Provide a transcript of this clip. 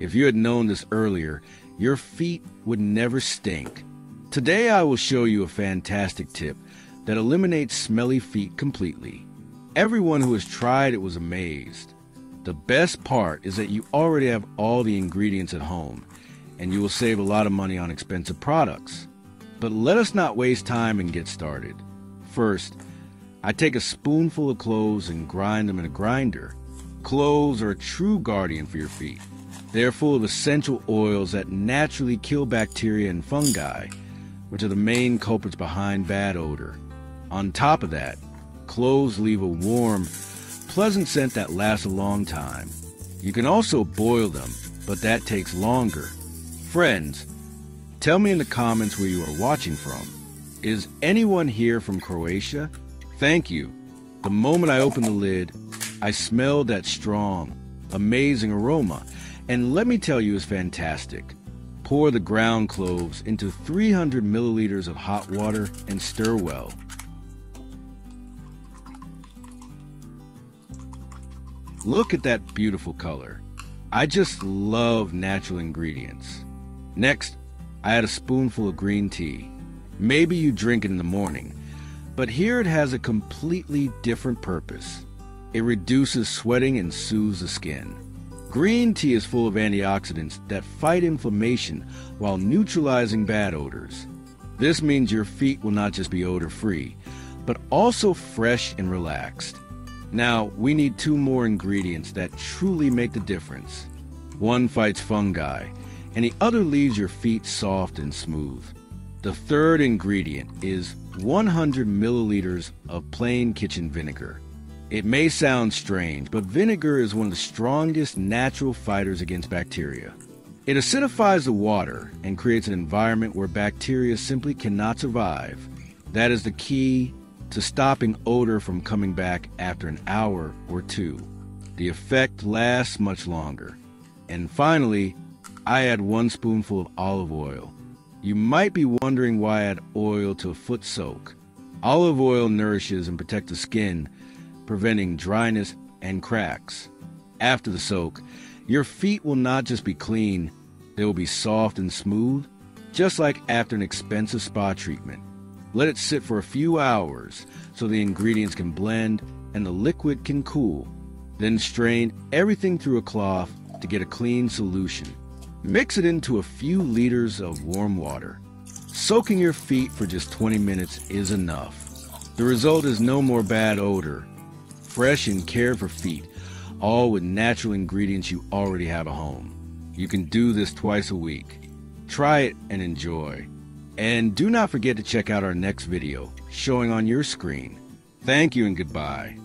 If you had known this earlier, your feet would never stink. Today I will show you a fantastic tip that eliminates smelly feet completely. Everyone who has tried it was amazed. The best part is that you already have all the ingredients at home, and you will save a lot of money on expensive products. But let us not waste time and get started. First, I take a spoonful of cloves and grind them in a grinder. Cloves are a true guardian for your feet. They are full of essential oils that naturally kill bacteria and fungi, which are the main culprits behind bad odor. On top of that, cloves leave a warm, pleasant scent that lasts a long time. You can also boil them, but that takes longer. Friends, tell me in the comments where you are watching from. Is anyone here from Croatia? Thank you. The moment I opened the lid, I smelled that strong, amazing aroma, and let me tell you, it's fantastic. Pour the ground cloves into 300 milliliters of hot water and stir well. Look at that beautiful color. I just love natural ingredients. Next, I add a spoonful of green tea. Maybe you drink it in the morning, but here it has a completely different purpose. It reduces sweating and soothes the skin. Green tea is full of antioxidants that fight inflammation while neutralizing bad odors. This means your feet will not just be odor-free, but also fresh and relaxed. Now, we need 2 more ingredients that truly make the difference. One fights fungi, and the other leaves your feet soft and smooth. The third ingredient is 100 milliliters of plain kitchen vinegar. It may sound strange, but vinegar is one of the strongest natural fighters against bacteria. It acidifies the water and creates an environment where bacteria simply cannot survive. That is the key to stopping odor from coming back after an hour or 2. The effect lasts much longer. And finally, I add 1 spoonful of olive oil. You might be wondering why I add oil to a foot soak. Olive oil nourishes and protects the skin, preventing dryness and cracks. After the soak, your feet will not just be clean, they will be soft and smooth, just like after an expensive spa treatment. Let it sit for a few hours so the ingredients can blend and the liquid can cool. Then strain everything through a cloth to get a clean solution. Mix it into a few liters of warm water. Soaking your feet for just 20 minutes is enough. The result is no more bad odor. Fresh and cared for feet, all with natural ingredients you already have at home. You can do this twice a week. Try it and enjoy. And do not forget to check out our next video, showing on your screen. Thank you and goodbye.